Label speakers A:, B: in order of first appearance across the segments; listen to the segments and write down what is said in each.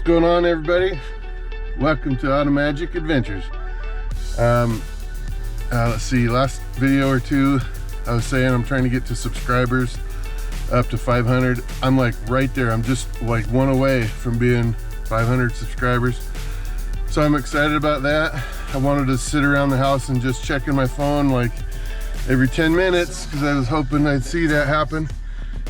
A: going on, everybody? Welcome to Automagicadventures. Let's see, last video or two I was saying I'm trying to get to subscribers up to 500. I'm like right there. I'm just like one away from being 500 subscribers, so I'm excited about that. I wanted to sit around the house and just checking my phone like every 10 minutes because I was hoping I'd see that happen.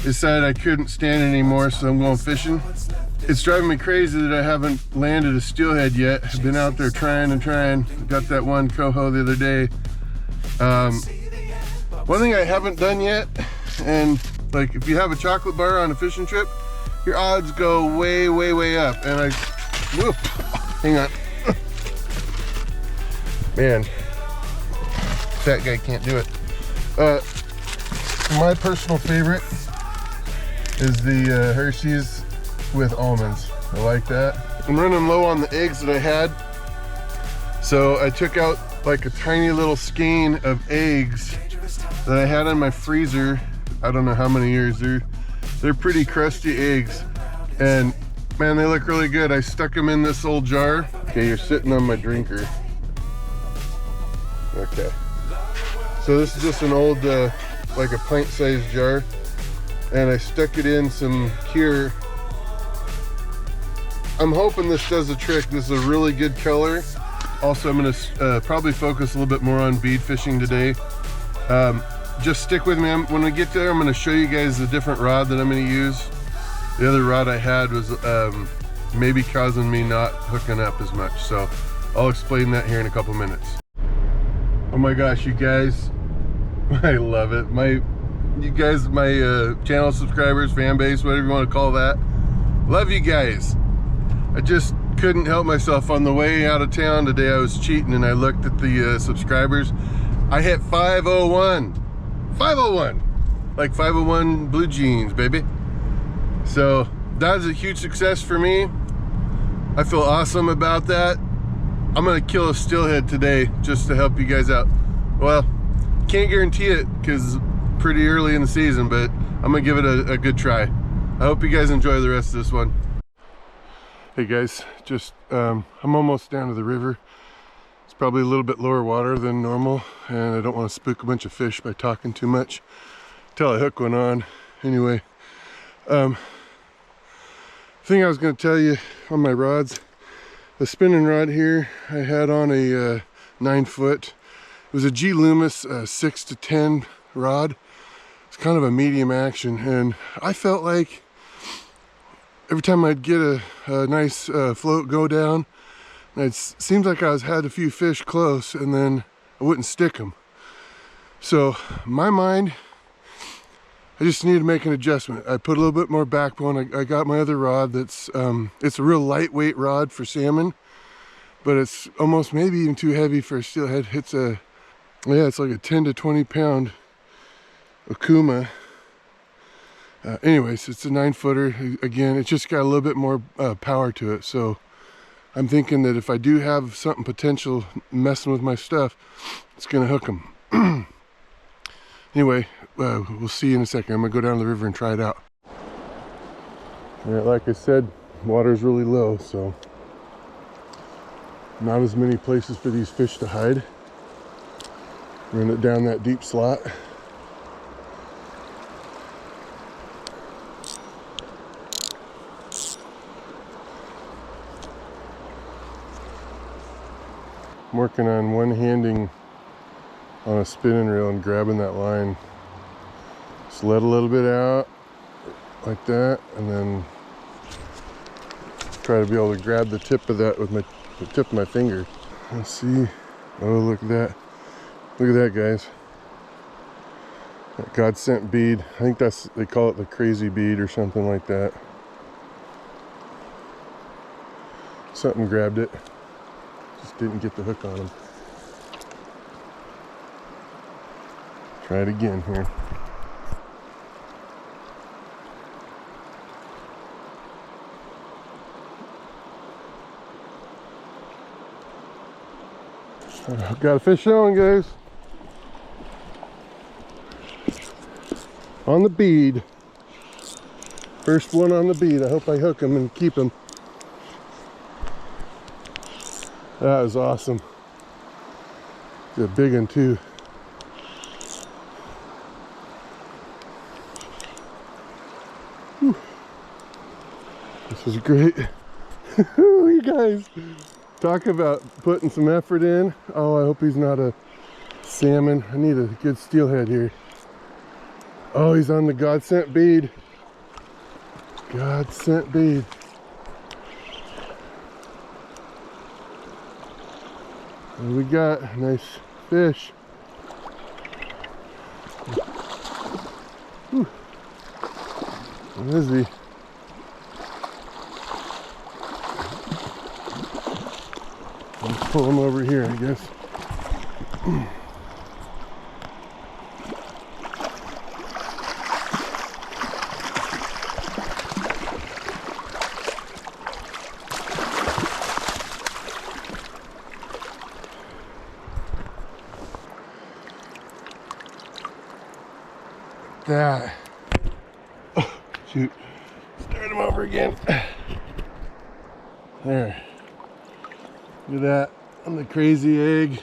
A: Decided I couldn't stand it anymore, so I'm going fishing. It's driving me crazy that I haven't landed a steelhead yet. I've been out there trying and trying. Got that one coho the other day. One thing I haven't done yet, and like if you have a chocolate bar on a fishing trip, your odds go way, way, way up. And whoop, hang on. Man, fat guy can't do it. My personal favorite is the Hershey's with almonds. I like that. I'm running low on the eggs that I had, so I took out like a tiny little skein of eggs that I had in my freezer. I don't know how many years. They're pretty crusty eggs, and man, they look really good. I stuck them in this old jar. Okay, you're sitting on my drinker. Okay, so this is just an old like a pint-sized jar, and I stuck it in some cure. I'm hoping this does the trick. This is a really good color. Also, I'm gonna probably focus a little bit more on bead fishing today. Just stick with me. When we get there, I'm gonna show you guys a different rod that I'm gonna use. The other rod I had was maybe causing me not hooking up as much, so I'll explain that here in a couple minutes. Oh my gosh, you guys, I love it. My channel subscribers, fan base, whatever you want to call that, love you guys. I just couldn't help myself. On the way out of town today, I was cheating and I looked at the subscribers. I hit 501. 501. Like 501 blue jeans, baby. So that is a huge success for me. I feel awesome about that. I'm gonna kill a steelhead today just to help you guys out. Well, can't guarantee it because it's pretty early in the season, but I'm gonna give it a good try. I hope you guys enjoy the rest of this one. Hey guys, just I'm almost down to the river. It's probably a little bit lower water than normal, and I don't want to spook a bunch of fish by talking too much until I hook one on. Anyway, thing I was going to tell you on my rods, the spinning rod here I had on a 9-foot. It was a gloomis 6 to 10 rod. It's kind of a medium action, and I felt like every time I'd get a nice float go down, it seems like I had a few fish close and then I wouldn't stick them. So my mind, I just need to make an adjustment. I put a little bit more backbone. I got my other rod that's it's a real lightweight rod for salmon, but it's almost maybe even too heavy for a steelhead. It's it's like a 10 to 20 pound Okuma. Anyways, it's a 9-footer. Again, it's just got a little bit more power to it. So I'm thinking that if I do have something potential messing with my stuff, it's gonna hook them. Anyway, we'll see you in a second. I'm gonna go down to the river and try it out. Yeah, like I said, water's really low, so not as many places for these fish to hide. Run it down that deep slot. I'm working on one-handing on a spinning reel and grabbing that line. Just let a little bit out like that, and then try to be able to grab the tip of that with the tip of my finger. Let's see. Oh, look at that. Look at that, guys. That God sent bead. I think they call it the crazy bead or something like that. Something grabbed it. Just didn't get the hook on him. Try it again here. I've got a fish on, guys. On the bead. First one on the bead. I hope I hook him and keep him. That was awesome. It's a big one too. Whew. This was great. You guys, talk about putting some effort in. Oh, I hope he's not a salmon. I need a good steelhead here. Oh, he's on the God sent bead. God sent bead. What do we got? A nice fish. Whew. Where is he? Let's pull him over here, I guess. That. Oh, shoot. Start him over again. There. Look at that on the crazy egg.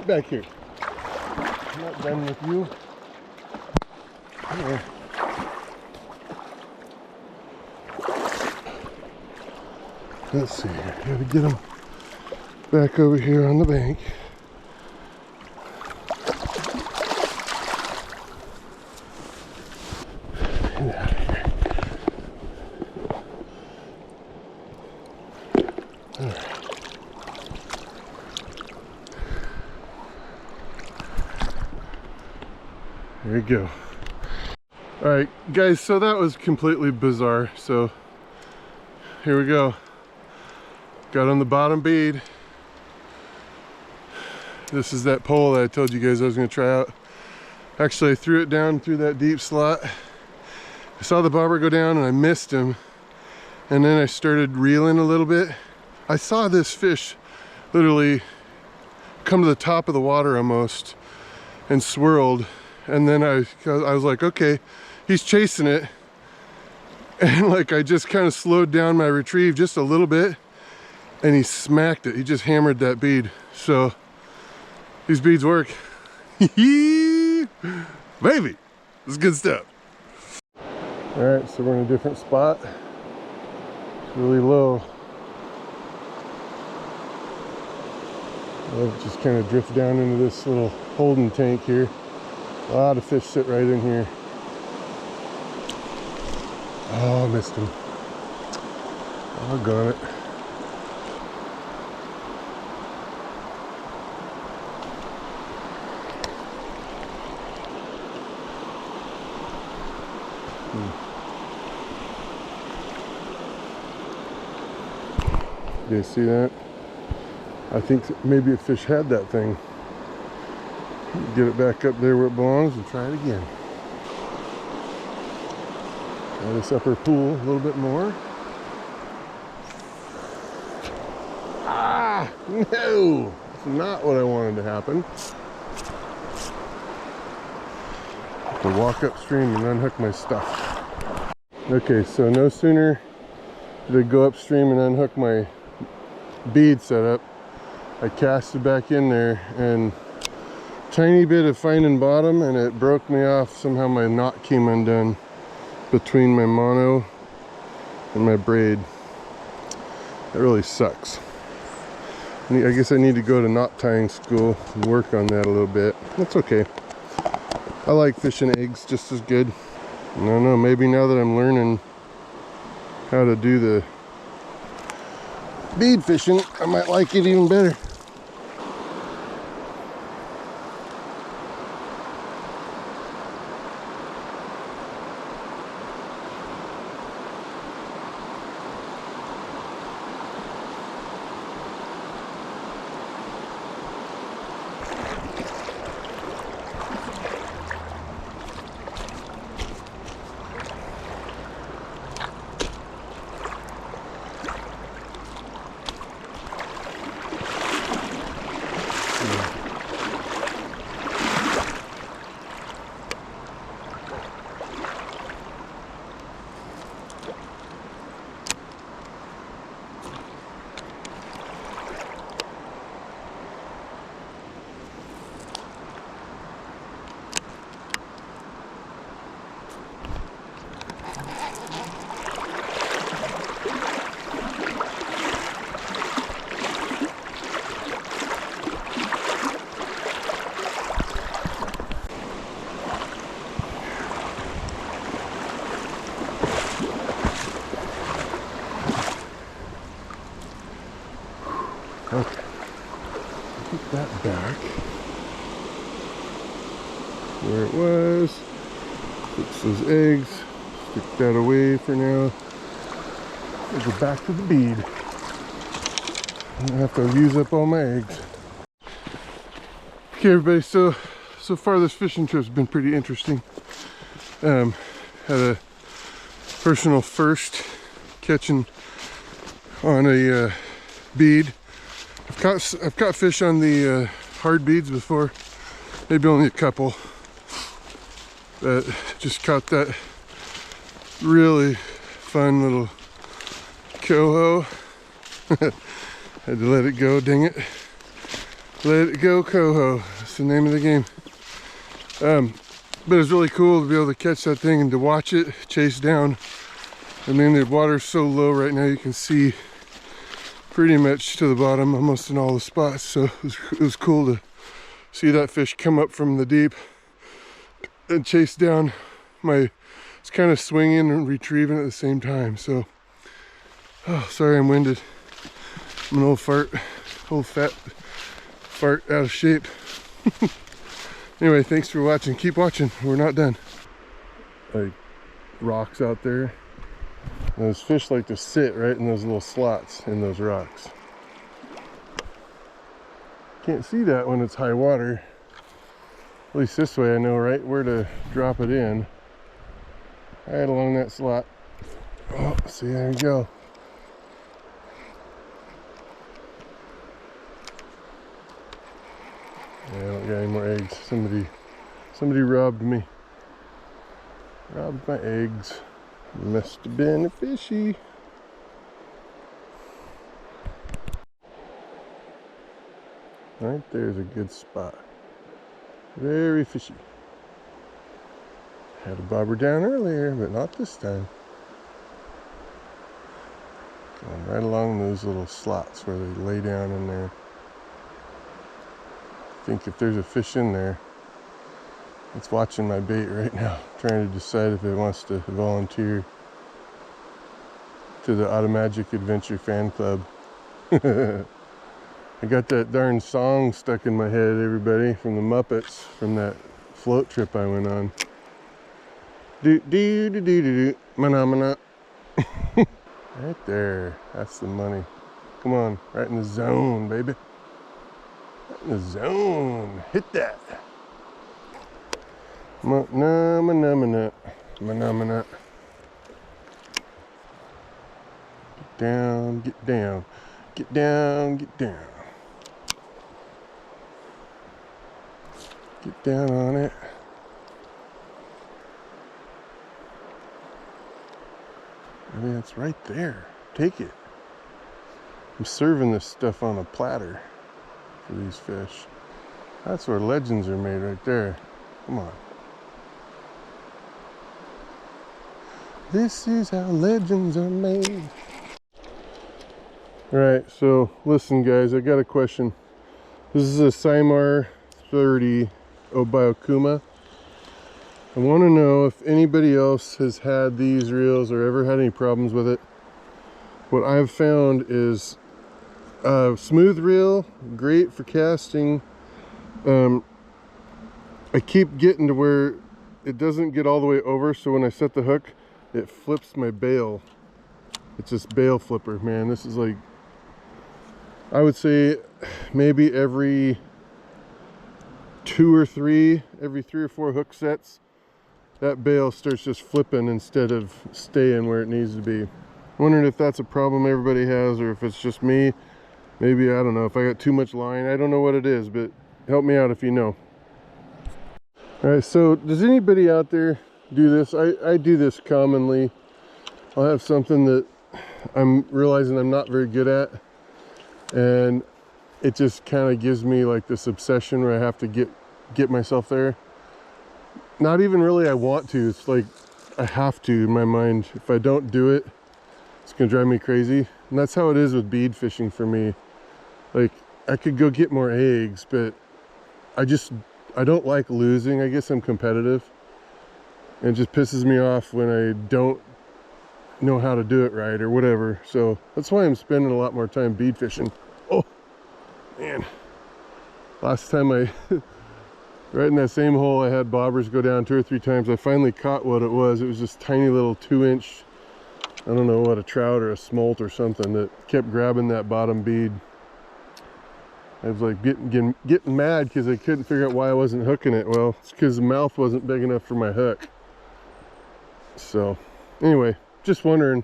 A: Back here. I'm not done with you. Here. Let's see here. Gotta get him back over here on the bank. Get out of here. All right. There you go. All right, guys, so that was completely bizarre. So here we go. Got on the bottom bead. This is that pole that I told you guys I was going to try out. Actually, I threw it down through that deep slot. I saw the bobber go down and I missed him. And then I started reeling a little bit. I saw this fish literally come to the top of the water almost and swirled. And then I was like, okay, he's chasing it. And like I just kind of slowed down my retrieve just a little bit. And he smacked it. He just hammered that bead. So these beads work. Baby, this is good stuff. All right, so we're in a different spot. It's really low. I'll just kind of drift down into this little holding tank here. A lot of fish sit right in here. Oh, I missed him. Doggone it. Do you see that? I think maybe a fish had that thing. Get it back up there where it belongs and try it again. Try this upper pool a little bit more. Ah, no! That's not what I wanted to happen. Have to walk upstream and unhook my stuff. Okay, so no sooner did I go upstream and unhook my bead setup, I cast it back in there and tiny bit of finding bottom and it broke me off. Somehow my knot came undone between my mono and my braid. That really sucks. I guess I need to go to knot tying school and work on that a little bit. That's okay. I like fishing eggs just as good. I don't know, maybe now that I'm learning how to do the bead fishing, I might like it even better. Put that back where it was. Fix those eggs. Stick that away for now. We'll go back to the bead. I have to use up all my eggs. Okay, everybody. So far this fishing trip's been pretty interesting. Had a personal first catching on a bead. I've caught fish on the hard beads before, maybe only a couple, but just caught that really fun little Coho. Had to let it go, dang it. Let it go, Coho. That's the name of the game. But it's really cool to be able to catch that thing and to watch it chase down. I mean, the water's so low right now, you can see pretty much to the bottom, almost in all the spots. So it was cool to see that fish come up from the deep and chase down it's kind of swinging and retrieving at the same time. So, oh, sorry I'm winded. I'm an old fat fart out of shape. Anyway, thanks for watching. Keep watching. We're not done. Like rocks out there. And those fish like to sit right in those little slots in those rocks. Can't see that when it's high water. At least this way I know right where to drop it in. Right along that slot. Oh, see, there you go. Yeah, I don't got any more eggs. Somebody robbed me. Robbed my eggs. Must have been a fishy. Right there's a good spot. Very fishy. Had a bobber down earlier, but not this time. Going right along those little slots where they lay down in there. I think if there's a fish in there, it's watching my bait right now, trying to decide if it wants to volunteer to the Automagicadventures fan club. I got that darn song stuck in my head, everybody, from the Muppets, from that float trip I went on. Do do do do do do, mana mana. Right there, that's the money. Come on, right in the zone, baby. Right in the zone, hit that. Mana mana mana, mana mana. Get down, get down, get down, get down. Get down on it. I mean, it's right there. Take it. I'm serving this stuff on a platter for these fish. That's where legends are made, right there. Come on. This is how legends are made. Alright, so listen guys, I got a question. This is a Simar 30 Obiokuma. I want to know if anybody else has had these reels or ever had any problems with it. What I've found is a smooth reel, great for casting. I keep getting to where it doesn't get all the way over, so when I set the hook, it flips my bail. It's this bail flipper, man. This is like, I would say maybe every every three or four hook sets, that bail starts just flipping instead of staying where it needs to be. I'm wondering if that's a problem everybody has, or if it's just me. Maybe, I don't know, if I got too much line. I don't know what it is, but help me out if you know. All right, so does anybody out there do this? I do this commonly. I'll have something that I'm realizing I'm not very good at, and it just kind of gives me like this obsession where I have to get myself there. Not even really I want to, it's like I have to in my mind. If I don't do it, it's gonna drive me crazy. And that's how it is with bead fishing for me. Like, I could go get more eggs, but I don't like losing. I guess I'm competitive, and it just pisses me off when I don't know how to do it right or whatever. So that's why I'm spending a lot more time bead fishing. Oh man, Last time right in that same hole, I had bobbers go down 2 or 3 times. I finally caught what it was. It was this tiny little 2-inch, I don't know what, a trout or a smolt or something that kept grabbing that bottom bead. I was like getting mad because I couldn't figure out why I wasn't hooking it. Well, it's because the mouth wasn't big enough for my hook. So anyway, just wondering.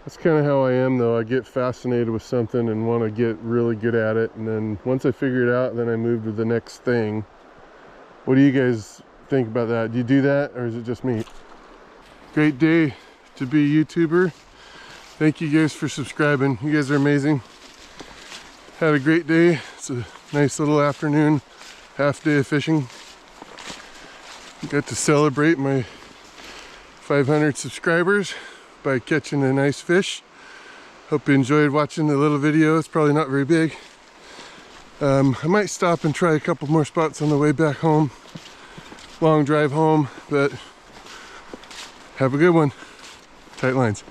A: That's kind of how I am though. I get fascinated with something and want to get really good at it, and then once I figure it out, then I move to the next thing. What do you guys think about that? Do you do that, or is it just me? Great day to be a YouTuber. Thank you guys for subscribing. You guys are amazing. Had a great day. It's a nice little afternoon, half day of fishing. Got to celebrate my 500 subscribers by catching a nice fish. Hope you enjoyed watching the little video. It's probably not very big. I might stop and try a couple more spots on the way back home. Long drive home, but have a good one. Tight lines.